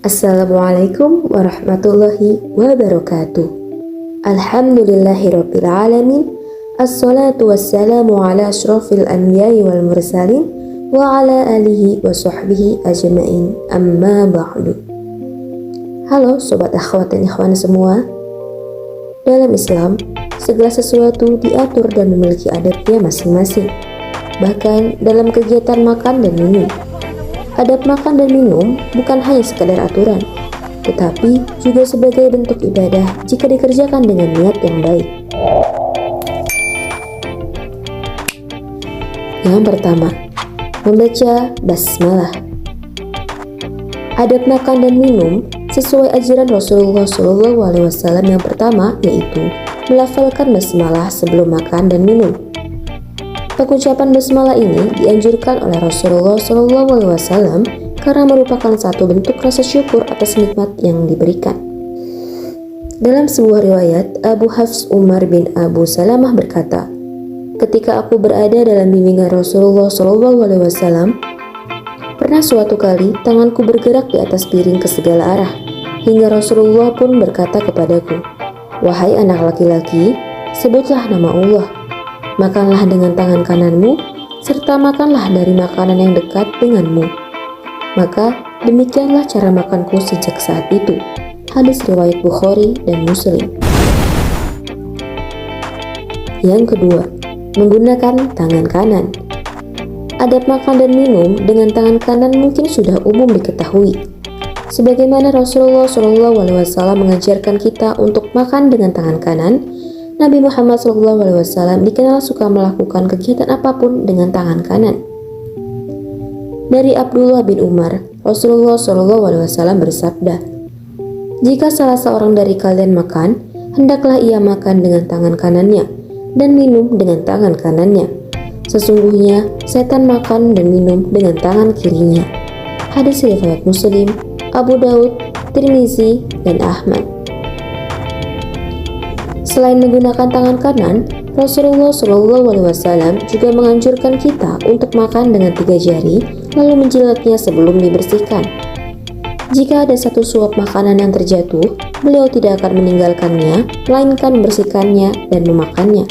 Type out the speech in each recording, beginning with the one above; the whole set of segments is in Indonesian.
Assalamualaikum warahmatullahi wabarakatuh. Alhamdulillahirabbil alamin. Assalatu wassalamu ala asyrafil anbiya'i wal mursalin wa ala alihi wa sahbihi ajma'in. Amma ba'du. Halo sobat akhwat dan ikhwan semua. Dalam Islam, segala sesuatu diatur dan memiliki adabnya masing-masing. Bahkan dalam kegiatan makan dan minum. Adab makan dan minum bukan hanya sekadar aturan, tetapi juga sebagai bentuk ibadah jika dikerjakan dengan niat yang baik. Yang pertama, membaca basmalah. Adab makan dan minum sesuai ajaran Rasulullah SAW yang pertama yaitu melafalkan basmalah sebelum makan dan minum. Pengucapan basmalah ini dianjurkan oleh Rasulullah SAW karena merupakan satu bentuk rasa syukur atas nikmat yang diberikan. Dalam sebuah riwayat, Abu Hafs Umar bin Abu Salamah berkata, "Ketika aku berada dalam bimbingan Rasulullah SAW, pernah suatu kali tanganku bergerak di atas piring ke segala arah, hingga Rasulullah pun berkata kepadaku, 'Wahai anak laki-laki, sebutlah nama Allah. Makanlah dengan tangan kananmu, serta makanlah dari makanan yang dekat denganmu.' Maka demikianlah cara makanku sejak saat itu." Hadis riwayat Bukhari dan Muslim. Yang kedua, menggunakan tangan kanan. Adab makan dan minum dengan tangan kanan mungkin sudah umum diketahui. Sebagaimana Rasulullah SAW mengajarkan kita untuk makan dengan tangan kanan, Nabi Muhammad SAW dikenal suka melakukan kegiatan apapun dengan tangan kanan. Dari Abdullah bin Umar, Rasulullah SAW bersabda, "Jika salah seorang dari kalian makan, hendaklah ia makan dengan tangan kanannya dan minum dengan tangan kanannya. Sesungguhnya setan makan dan minum dengan tangan kirinya." Hadis riwayat Muslim, Abu Daud, Tirmizi, dan Ahmad. Selain menggunakan tangan kanan, Rasulullah SAW juga menganjurkan kita untuk makan dengan 3 jari, lalu menjilatnya sebelum dibersihkan. Jika ada satu suap makanan yang terjatuh, beliau tidak akan meninggalkannya, melainkan membersihkannya dan memakannya.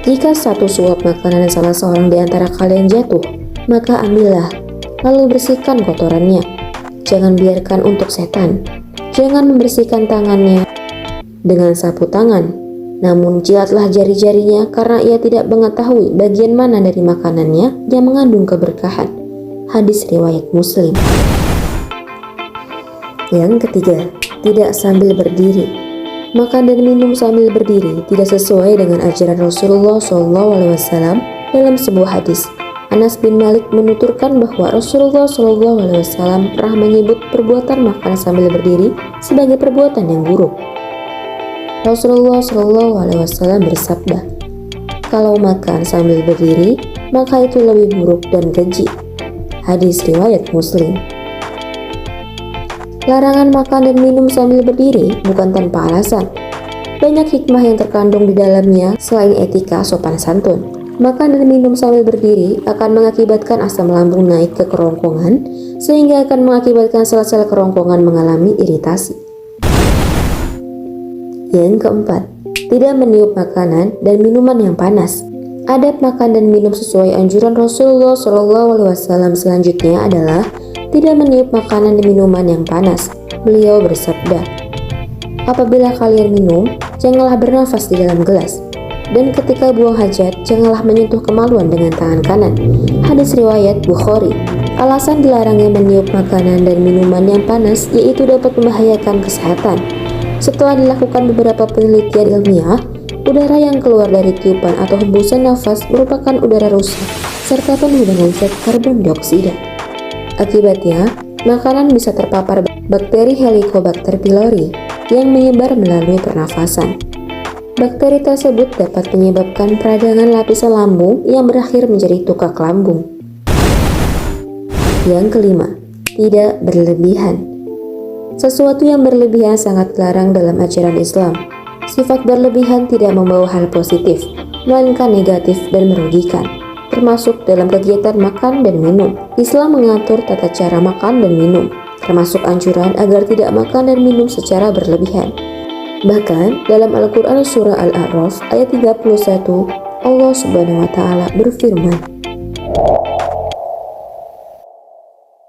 Jika satu suap makanan salah seorang di antara kalian jatuh, maka ambillah, lalu bersihkan kotorannya. Jangan biarkan untuk setan. Jangan membersihkan tangannya dengan sapu tangan, namun jilatlah jari-jarinya karena ia tidak mengetahui bagian mana dari makanannya yang mengandung keberkahan. Hadis riwayat Muslim. Yang ketiga, tidak sambil berdiri. Makan dan minum sambil berdiri tidak sesuai dengan ajaran Rasulullah SAW dalam sebuah hadis. Anas bin Malik menuturkan bahwa Rasulullah SAW pernah menyebut perbuatan makan sambil berdiri sebagai perbuatan yang buruk. Rasulullah SAW bersabda, "Kalau makan sambil berdiri, maka itu lebih buruk dan keji." Hadis riwayat Muslim. Larangan makan dan minum sambil berdiri bukan tanpa alasan. Banyak hikmah yang terkandung di dalamnya selain etika sopan santun. Makan dan minum sambil berdiri akan mengakibatkan asam lambung naik ke kerongkongan, sehingga akan mengakibatkan sel-sel kerongkongan mengalami iritasi. Yang keempat, tidak meniup makanan dan minuman yang panas. Adab makan dan minum sesuai anjuran Rasulullah SAW selanjutnya adalah tidak meniup makanan dan minuman yang panas. Beliau bersabda, "Apabila kalian minum, janganlah bernafas di dalam gelas. Dan ketika buang hajat, janganlah menyentuh kemaluan dengan tangan kanan." Hadis riwayat Bukhari. Alasan dilarangnya meniup makanan dan minuman yang panas yaitu dapat membahayakan kesehatan. Setelah dilakukan beberapa penelitian ilmiah, udara yang keluar dari tiupan atau hembusan nafas merupakan udara rusak serta penuh dengan zat karbon dioksida. Akibatnya, makanan bisa terpapar bakteri Helicobacter pylori yang menyebar melalui pernafasan. Bakteri tersebut dapat menyebabkan peradangan lapisan lambung yang berakhir menjadi tukak lambung. Yang kelima, tidak berlebihan. Sesuatu yang berlebihan sangat dilarang dalam ajaran Islam. Sifat berlebihan tidak membawa hal positif, melainkan negatif dan merugikan, termasuk dalam kegiatan makan dan minum. Islam mengatur tata cara makan dan minum, termasuk anjuran agar tidak makan dan minum secara berlebihan. Bahkan dalam Al-Quran Surah Al-A'raf ayat 31, Allah Subhanahu wa Ta'ala berfirman,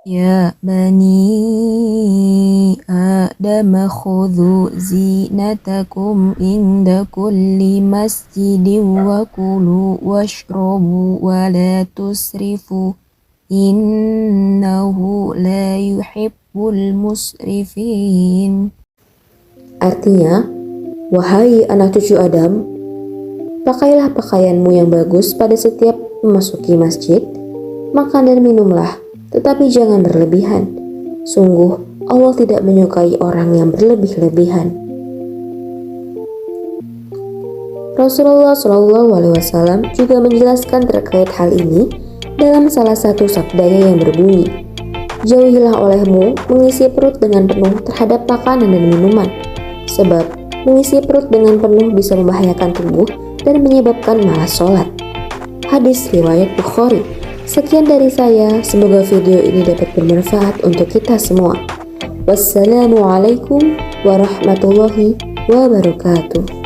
Ya bani Adam khudhu zinatakum inda kulli masjidin wa kulu washrabu wa la tusrifu innahu la yuhibbul musrifin. artinya, wahai anak cucu Adam, pakailah pakaianmu yang bagus pada setiap memasuki masjid, makan dan minumlah, tetapi jangan berlebihan. Sungguh, Allah tidak menyukai orang yang berlebih-lebihan. Rasulullah SAW juga menjelaskan terkait hal ini dalam salah satu sabdanya yang berbunyi, jauhilah olehmu mengisi perut dengan penuh terhadap makanan dan minuman, sebab mengisi perut dengan penuh bisa membahayakan tubuh dan menyebabkan malas sholat. Hadis riwayat Bukhari. Sekian dari saya, semoga video ini dapat bermanfaat untuk kita semua. Wassalamualaikum warahmatullahi wabarakatuh.